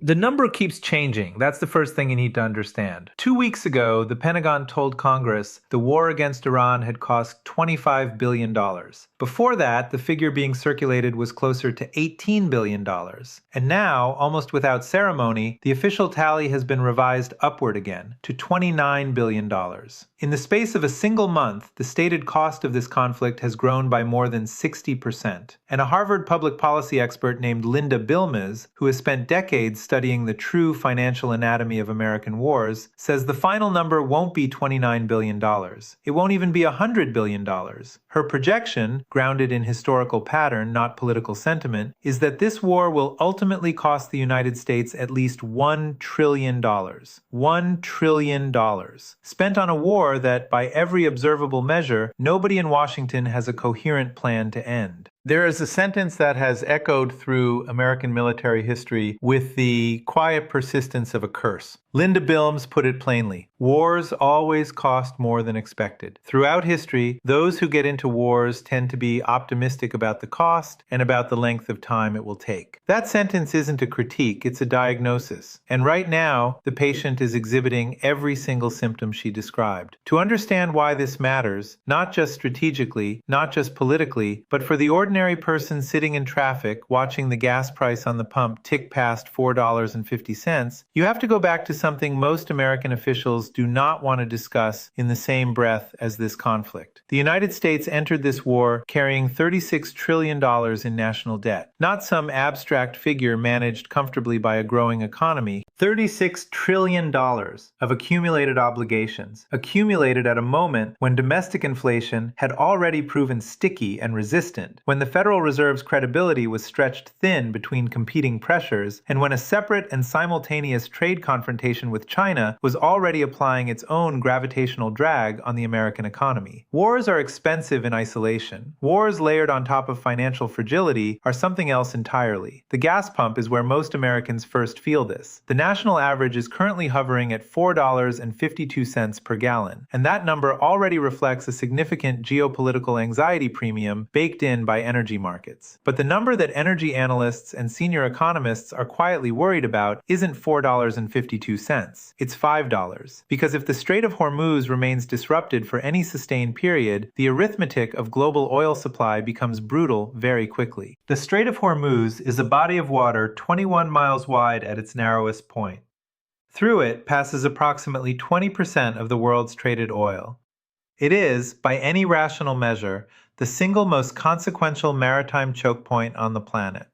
The number keeps changing. That's the first thing you need to understand. 2 weeks ago, the Pentagon told Congress the war against Iran had cost $25 billion. Before that, the figure being circulated was closer to $18 billion. And now, almost without ceremony, the official tally has been revised upward again to $29 billion. In the space of a single month, the stated cost of this conflict has grown by more than 60%. And a Harvard public policy expert named Linda Bilmes, who has spent decades studying the true financial anatomy of American wars, says the final number won't be $29 billion. It won't even be $100 billion. Her projection, grounded in historical pattern, not political sentiment, is that this war will ultimately cost the United States at least $1 trillion. $1 trillion. Spent on a war that, by every observable measure, nobody in Washington has a coherent plan to end. There is a sentence that has echoed through American military history with the quiet persistence of a curse. Linda Bilmes put it plainly: wars always cost more than expected. Throughout history, those who get into wars tend to be optimistic about the cost and about the length of time it will take. That sentence isn't a critique, it's a diagnosis. And right now, the patient is exhibiting every single symptom she described. To understand why this matters, not just strategically, not just politically, but for the ordinary person sitting in traffic watching the gas price on the pump tick past $4.50, you have to go back to something most American officials do not want to discuss in the same breath as this conflict. The United States entered this war carrying $36 trillion in national debt, not some abstract figure managed comfortably by a growing economy. $36 trillion of accumulated obligations, accumulated at a moment when domestic inflation had already proven sticky and resistant, when the Federal Reserve's credibility was stretched thin between competing pressures, and when a separate and simultaneous trade confrontation with China was already applying its own gravitational drag on the American economy. Wars are expensive in isolation. Wars layered on top of financial fragility are something else entirely. The gas pump is where most Americans first feel this. The national average is currently hovering at $4.52 per gallon, and that number already reflects a significant geopolitical anxiety premium baked in by energy markets. But the number that energy analysts and senior economists are quietly worried about isn't $4.52. It's $5. Because if the Strait of Hormuz remains disrupted for any sustained period, the arithmetic of global oil supply becomes brutal very quickly. The Strait of Hormuz is a body of water 21 miles wide at its narrowest point. Through it passes approximately 20% of the world's traded oil. It is, by any rational measure, the single most consequential maritime choke point on the planet.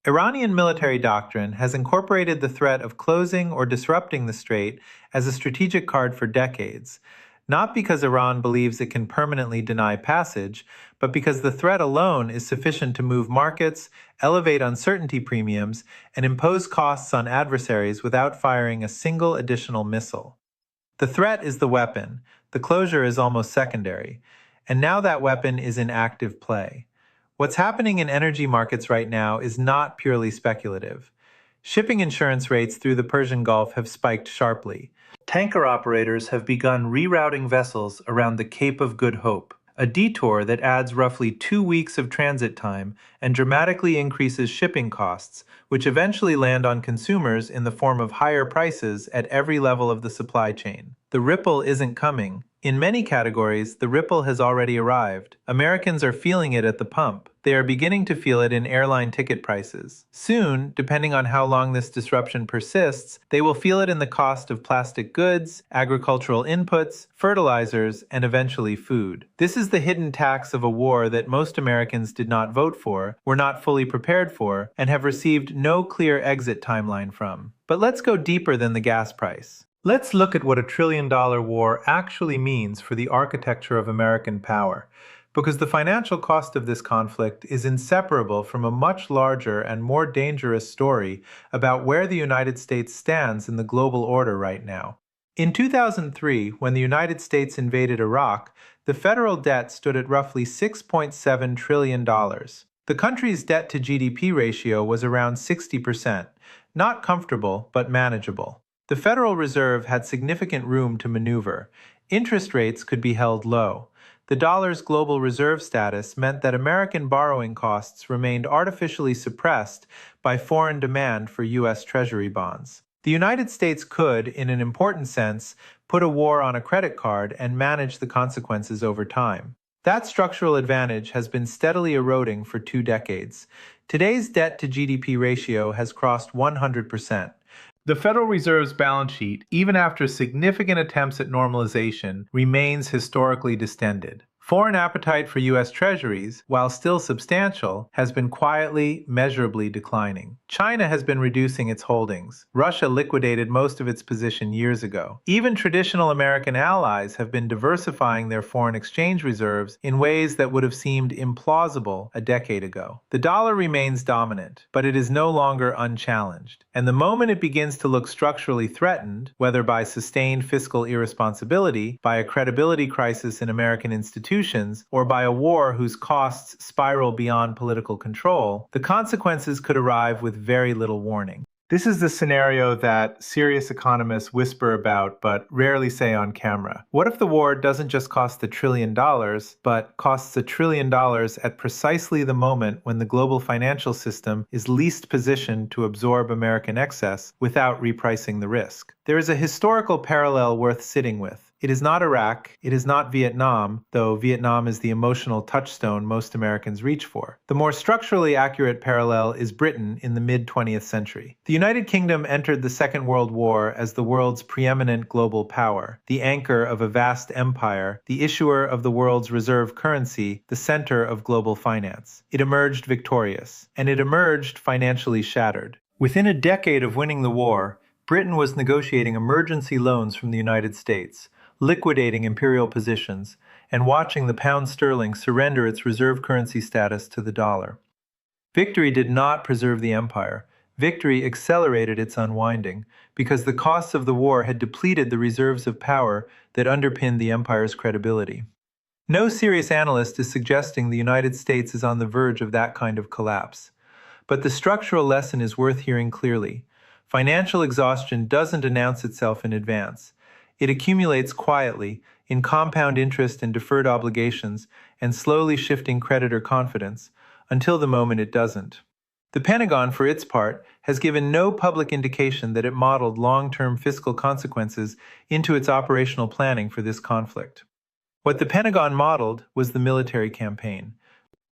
Iranian military doctrine has incorporated the threat of closing or disrupting the strait as a strategic card for decades, not because Iran believes it can permanently deny passage, but because the threat alone is sufficient to move markets, elevate uncertainty premiums, and impose costs on adversaries without firing a single additional missile. The threat is the weapon, the closure is almost secondary, and now that weapon is in active play. What's happening in energy markets right now is not purely speculative. Shipping insurance rates through the Persian Gulf have spiked sharply. Tanker operators have begun rerouting vessels around the Cape of Good Hope, a detour that adds roughly 2 weeks of transit time and dramatically increases shipping costs, which eventually land on consumers in the form of higher prices at every level of the supply chain. The ripple isn't coming. In many categories, the ripple has already arrived. Americans are feeling it at the pump. They are beginning to feel it in airline ticket prices. Soon, depending on how long this disruption persists, they will feel it in the cost of plastic goods, agricultural inputs, fertilizers, and eventually food. This is the hidden tax of a war that most Americans did not vote for, were not fully prepared for, and have received no clear exit timeline from. But let's go deeper than the gas price. Let's look at what a trillion-dollar war actually means for the architecture of American power, because the financial cost of this conflict is inseparable from a much larger and more dangerous story about where the United States stands in the global order right now. In 2003, when the United States invaded Iraq, the federal debt stood at roughly $6.7 trillion. The country's debt-to-GDP ratio was around 60%, not comfortable, but manageable. The Federal Reserve had significant room to maneuver. Interest rates could be held low. The dollar's global reserve status meant that American borrowing costs remained artificially suppressed by foreign demand for U.S. Treasury bonds. The United States could, in an important sense, put a war on a credit card and manage the consequences over time. That structural advantage has been steadily eroding for 2 decades. Today's debt-to-GDP ratio has crossed 100%. The Federal Reserve's balance sheet, even after significant attempts at normalization, remains historically distended. Foreign appetite for U.S. Treasuries, while still substantial, has been quietly, measurably declining. China has been reducing its holdings. Russia liquidated most of its position years ago. Even traditional American allies have been diversifying their foreign exchange reserves in ways that would have seemed implausible a decade ago. The dollar remains dominant, but it is no longer unchallenged. And the moment it begins to look structurally threatened, whether by sustained fiscal irresponsibility, by a credibility crisis in American institutions, or by a war whose costs spiral beyond political control, the consequences could arrive with very little warning. This is the scenario that serious economists whisper about but rarely say on camera. What if the war doesn't just cost $1 trillion, but costs $1 trillion at precisely the moment when the global financial system is least positioned to absorb American excess without repricing the risk? There is a historical parallel worth sitting with. It is not Iraq, it is not Vietnam, though Vietnam is the emotional touchstone most Americans reach for. The more structurally accurate parallel is Britain in the mid-20th century. The United Kingdom entered the Second World War as the world's preeminent global power, the anchor of a vast empire, the issuer of the world's reserve currency, the center of global finance. It emerged victorious, and it emerged financially shattered. Within a decade of winning the war, Britain was negotiating emergency loans from the United States, liquidating imperial positions, and watching the pound sterling surrender its reserve currency status to the dollar. Victory did not preserve the empire. Victory accelerated its unwinding, because the costs of the war had depleted the reserves of power that underpinned the empire's credibility. No serious analyst is suggesting the United States is on the verge of that kind of collapse. But the structural lesson is worth hearing clearly. Financial exhaustion doesn't announce itself in advance. It accumulates quietly, in compound interest and deferred obligations, and slowly shifting creditor confidence, until the moment it doesn't. The Pentagon, for its part, has given no public indication that it modeled long-term fiscal consequences into its operational planning for this conflict. What the Pentagon modeled was the military campaign.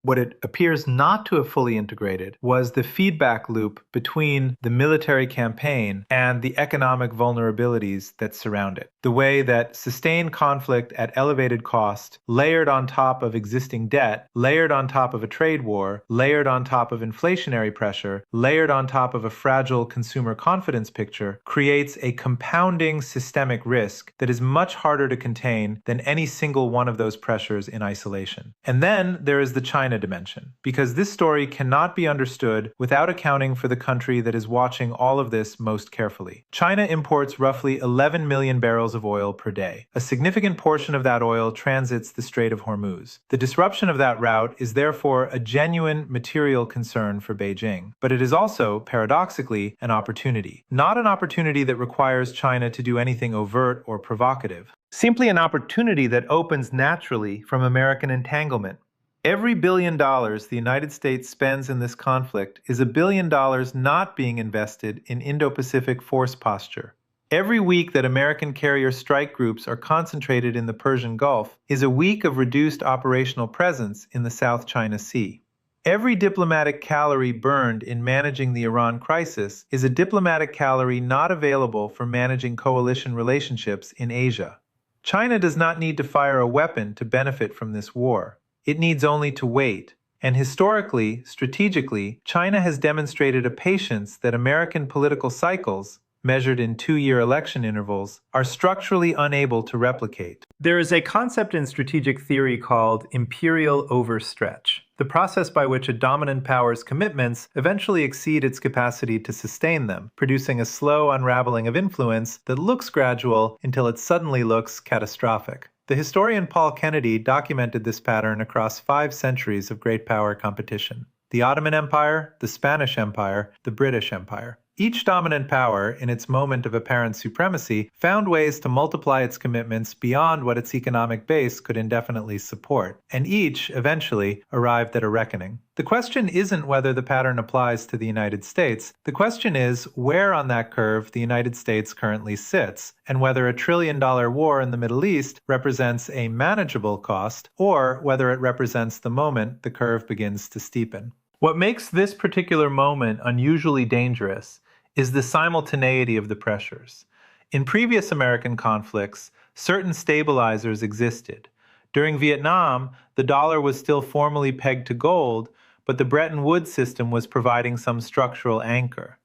What it appears not to have fully integrated was the feedback loop between the military campaign and the economic vulnerabilities that surround it. The way that sustained conflict at elevated cost, layered on top of existing debt, layered on top of a trade war, layered on top of inflationary pressure, layered on top of a fragile consumer confidence picture, creates a compounding systemic risk that is much harder to contain than any single one of those pressures in isolation. And then there is the China dimension, because this story cannot be understood without accounting for the country that is watching all of this most carefully. China imports roughly 11 million barrels of oil per day. A significant portion of that oil transits the Strait of Hormuz. The disruption of that route is therefore a genuine material concern for Beijing, but it is also, paradoxically, an opportunity. Not an opportunity that requires China to do anything overt or provocative. Simply an opportunity that opens naturally from American entanglement. Every $1 billion the United States spends in this conflict is $1 billion not being invested in Indo-Pacific force posture. Every week that American carrier strike groups are concentrated in the Persian Gulf is a week of reduced operational presence in the South China Sea. Every diplomatic calorie burned in managing the Iran crisis is a diplomatic calorie not available for managing coalition relationships in Asia. China does not need to fire a weapon to benefit from this war. It needs only to wait. And historically, strategically, China has demonstrated a patience that American political cycles, measured in 2-year election intervals, are structurally unable to replicate. There is a concept in strategic theory called Imperial Overstretch, the process by which a dominant power's commitments eventually exceed its capacity to sustain them, producing a slow unraveling of influence that looks gradual until it suddenly looks catastrophic. The historian Paul Kennedy documented this pattern across 5 centuries of great power competition: the Ottoman Empire, the Spanish Empire, the British Empire. Each dominant power, in its moment of apparent supremacy, found ways to multiply its commitments beyond what its economic base could indefinitely support, and each, eventually, arrived at a reckoning. The question isn't whether the pattern applies to the United States. The question is where on that curve the United States currently sits, and whether a trillion-dollar war in the Middle East represents a manageable cost, or whether it represents the moment the curve begins to steepen. What makes this particular moment unusually dangerous is the simultaneity of the pressures. In previous American conflicts, certain stabilizers existed. During Vietnam, the dollar was still formally pegged to gold, but the Bretton Woods system was providing some structural anchor.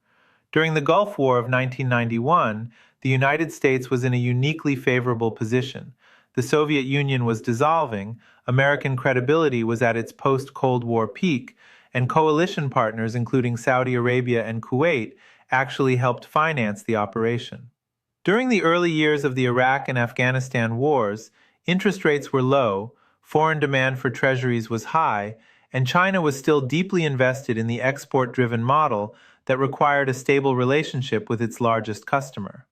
During the Gulf War of 1991, the United States was in a uniquely favorable position. The Soviet Union was dissolving, American credibility was at its post-Cold War peak, and coalition partners, including Saudi Arabia and Kuwait, actually helped finance the operation. During the early years of the Iraq and Afghanistan wars, interest rates were low, foreign demand for treasuries was high, and China was still deeply invested in the export-driven model that required a stable relationship with its largest customer.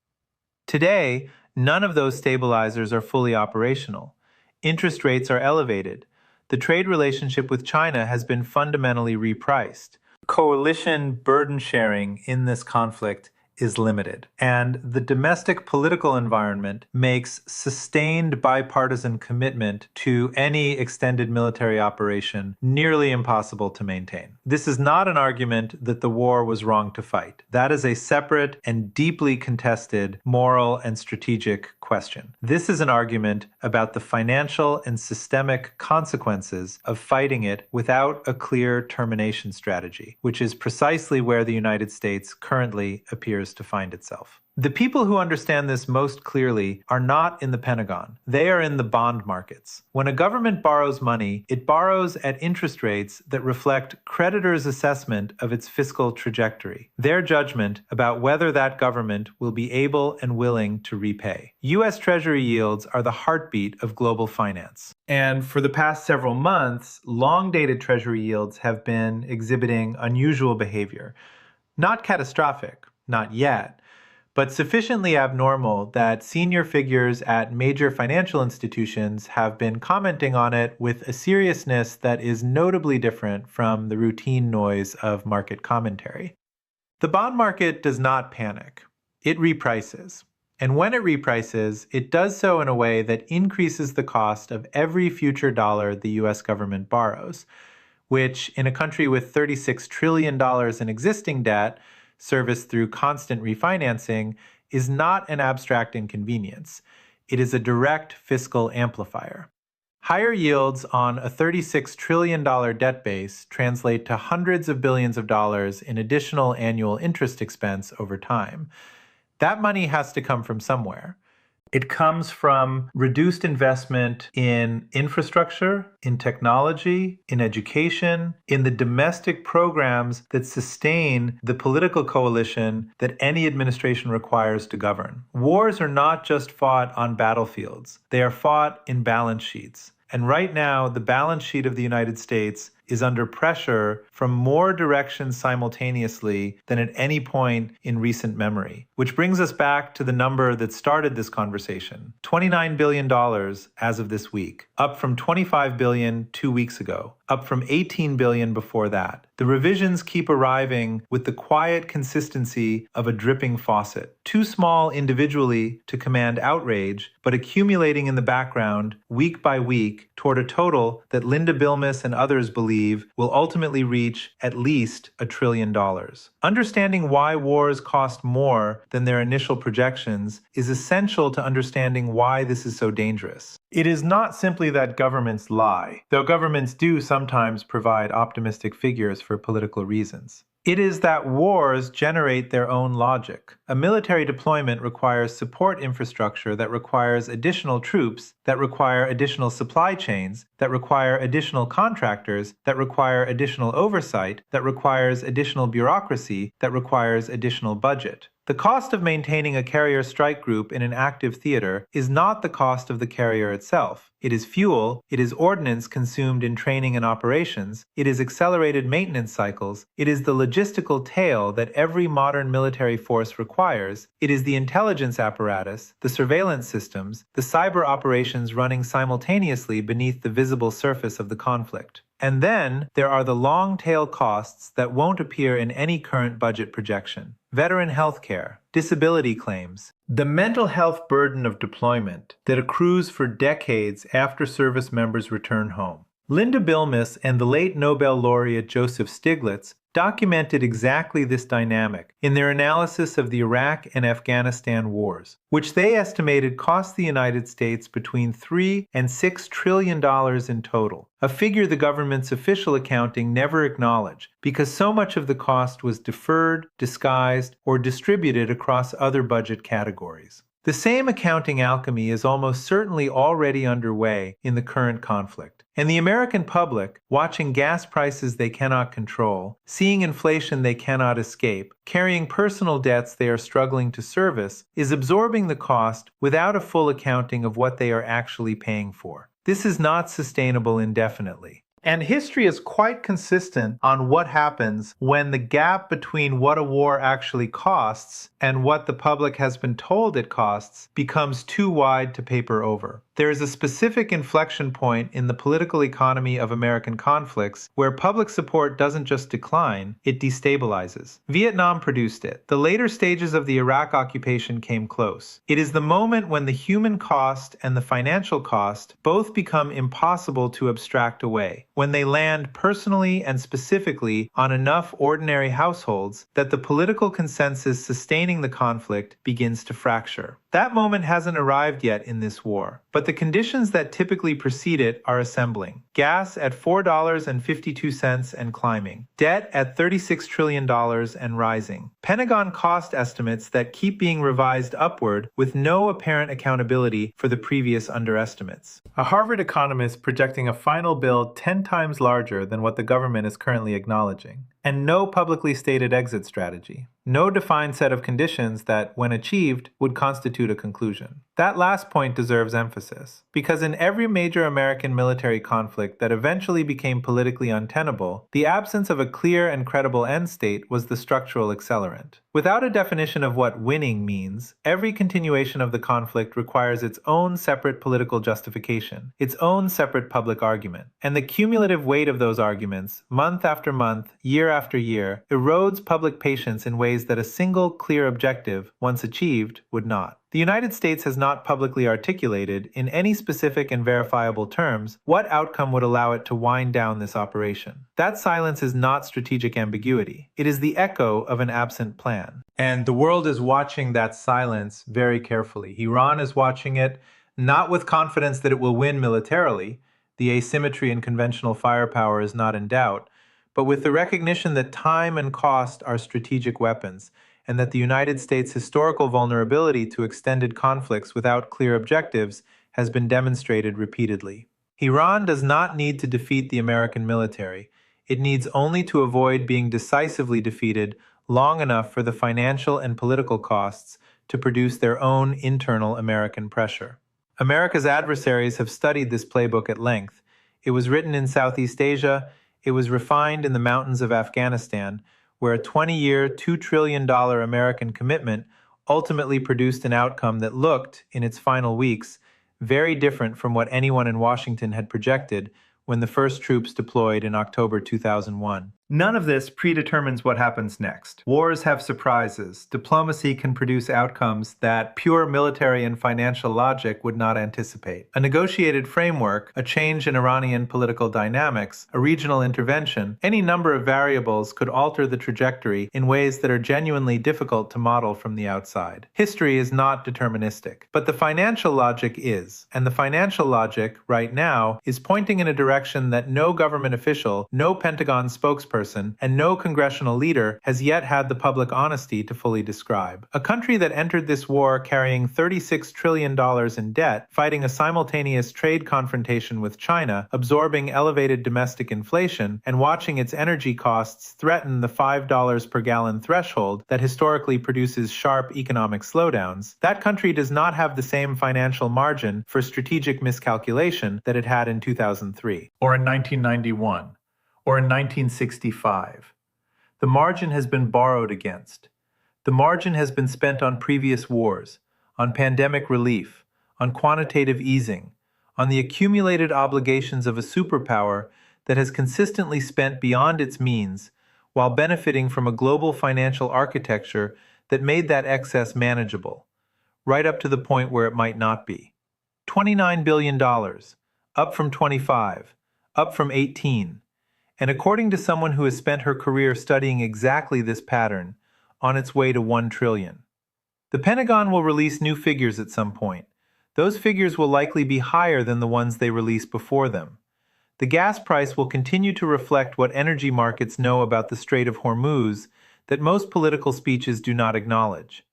Today, none of those stabilizers are fully operational. Interest rates are elevated. The trade relationship with China has been fundamentally repriced. Coalition burden sharing in this conflict is limited, and the domestic political environment makes sustained bipartisan commitment to any extended military operation nearly impossible to maintain. This is not an argument that the war was wrong to fight. That is a separate and deeply contested moral and strategic question. This is an argument about the financial and systemic consequences of fighting it without a clear termination strategy, which is precisely where the United States currently appears to find itself. The people who understand this most clearly are not in the Pentagon. They are in the bond markets. When a government borrows money, it borrows at interest rates that reflect creditors' assessment of its fiscal trajectory, their judgment about whether that government will be able and willing to repay. U.S. Treasury yields are the heartbeat of global finance. And for the past several months, long-dated Treasury yields have been exhibiting unusual behavior. Not catastrophic, not yet, but sufficiently abnormal that senior figures at major financial institutions have been commenting on it with a seriousness that is notably different from the routine noise of market commentary. The bond market does not panic. It reprices. And when it reprices, it does so in a way that increases the cost of every future dollar the US government borrows, which in a country with $36 trillion in existing debt, serviced through constant refinancing, is not an abstract inconvenience. It is a direct fiscal amplifier. Higher yields on a $36 trillion debt base translate to hundreds of billions of dollars in additional annual interest expense over time. That money has to come from somewhere. It comes from reduced investment in infrastructure, in technology, in education, in the domestic programs that sustain the political coalition that any administration requires to govern. Wars are not just fought on battlefields. They are fought in balance sheets. And right now, the balance sheet of the United States is under pressure from more directions simultaneously than at any point in recent memory. Which brings us back to the number that started this conversation, $29 billion as of this week, up from $25 billion 2 weeks ago, up from $18 billion before that. The revisions keep arriving with the quiet consistency of a dripping faucet, too small individually to command outrage, but accumulating in the background week by week toward a total that Linda Bilmes and others believe will ultimately reach at least $1 trillion. Understanding why wars cost more than their initial projections is essential to understanding why this is so dangerous. It is not simply that governments lie, though governments do sometimes provide optimistic figures for political reasons. It is that wars generate their own logic. A military deployment requires support infrastructure that requires additional troops, that require additional supply chains, that require additional contractors, that require additional oversight, that requires additional bureaucracy, that requires additional budget. The cost of maintaining a carrier strike group in an active theater is not the cost of the carrier itself. It is fuel, it is ordnance consumed in training and operations, it is accelerated maintenance cycles, it is the logistical tail that every modern military force requires, it is the intelligence apparatus, the surveillance systems, the cyber operations running simultaneously beneath the visible surface of the conflict. And then there are the long-tail costs that won't appear in any current budget projection. Veteran health care, disability claims, the mental health burden of deployment that accrues for decades after service members return home. Linda Bilmes and the late Nobel laureate Joseph Stiglitz documented exactly this dynamic in their analysis of the Iraq and Afghanistan wars, which they estimated cost the United States between $3 and $6 trillion in total, a figure the government's official accounting never acknowledged because so much of the cost was deferred, disguised, or distributed across other budget categories. The same accounting alchemy is almost certainly already underway in the current conflict. And the American public, watching gas prices they cannot control, seeing inflation they cannot escape, carrying personal debts they are struggling to service, is absorbing the cost without a full accounting of what they are actually paying for. This is not sustainable indefinitely. And history is quite consistent on what happens when the gap between what a war actually costs and what the public has been told it costs becomes too wide to paper over. There is a specific inflection point in the political economy of American conflicts where public support doesn't just decline, it destabilizes. Vietnam produced it. The later stages of the Iraq occupation came close. It is the moment when the human cost and the financial cost both become impossible to abstract away, when they land personally and specifically on enough ordinary households that the political consensus sustaining the conflict begins to fracture. That moment hasn't arrived yet in this war, but the conditions that typically precede it are assembling. Gas at $4.52 and climbing. Debt at $36 trillion and rising. Pentagon cost estimates that keep being revised upward with no apparent accountability for the previous underestimates. A Harvard economist projecting a final bill 10 times larger than what the government is currently acknowledging. And no publicly stated exit strategy. No defined set of conditions that, when achieved, would constitute a conclusion. That last point deserves emphasis, because in every major American military conflict that eventually became politically untenable, the absence of a clear and credible end state was the structural accelerant. Without a definition of what winning means, every continuation of the conflict requires its own separate political justification, its own separate public argument. And the cumulative weight of those arguments, month after month, year after year, erodes public patience in ways that a single clear objective, once achieved, would not. The United States has not publicly articulated, in any specific and verifiable terms, what outcome would allow it to wind down this operation. That silence is not strategic ambiguity. It is the echo of an absent plan. And the world is watching that silence very carefully. Iran is watching it, not with confidence that it will win militarily. The asymmetry in conventional firepower is not in doubt, but with the recognition that time and cost are strategic weapons, and that the United States' historical vulnerability to extended conflicts without clear objectives has been demonstrated repeatedly. Iran does not need to defeat the American military. It needs only to avoid being decisively defeated long enough for the financial and political costs to produce their own internal American pressure. America's adversaries have studied this playbook at length. It was written in Southeast Asia. It was refined in the mountains of Afghanistan, where a 20-year, $2 trillion American commitment ultimately produced an outcome that looked, in its final weeks, very different from what anyone in Washington had projected when the first troops deployed in October 2001. None of this predetermines what happens next. Wars have surprises. Diplomacy can produce outcomes that pure military and financial logic would not anticipate. A negotiated framework, a change in Iranian political dynamics, a regional intervention, any number of variables could alter the trajectory in ways that are genuinely difficult to model from the outside. History is not deterministic, but the financial logic is. And the financial logic, right now, is pointing in a direction that no government official, no Pentagon spokesperson, spokesperson, and no congressional leader has yet had the public honesty to fully describe. A country that entered this war carrying $36 trillion in debt, fighting a simultaneous trade confrontation with China, absorbing elevated domestic inflation, and watching its energy costs threaten the $5 per gallon threshold that historically produces sharp economic slowdowns, that country does not have the same financial margin for strategic miscalculation that it had in 2003. Or in 1991. Or in 1965. The margin has been borrowed against. The margin has been spent on previous wars, on pandemic relief, on quantitative easing, on the accumulated obligations of a superpower that has consistently spent beyond its means while benefiting from a global financial architecture that made that excess manageable, right up to the point where it might not be. $29 billion, up from 25, up from 18, and according to someone who has spent her career studying exactly this pattern, on its way to 1 trillion. The Pentagon will release new figures at some point. Those figures will likely be higher than the ones they released before them. The gas price will continue to reflect what energy markets know about the Strait of Hormuz that most political speeches do not acknowledge.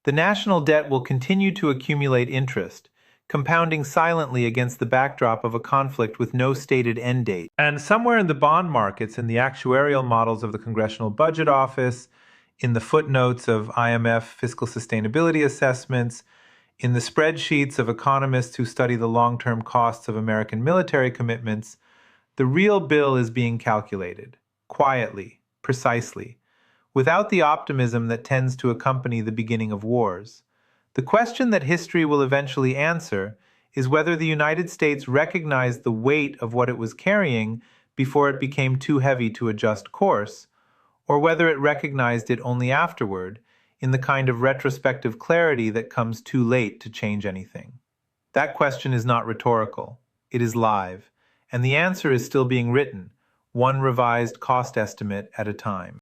The national debt will continue to accumulate interest, compounding silently against the backdrop of a conflict with no stated end date. And somewhere in the bond markets, in the actuarial models of the Congressional Budget Office, in the footnotes of IMF fiscal sustainability assessments, in the spreadsheets of economists who study the long-term costs of American military commitments, the real bill is being calculated, quietly, precisely, without the optimism that tends to accompany the beginning of wars. The question that history will eventually answer is whether the United States recognized the weight of what it was carrying before it became too heavy to adjust course, or whether it recognized it only afterward, in the kind of retrospective clarity that comes too late to change anything. That question is not rhetorical. It is live, and the answer is still being written, one revised cost estimate at a time.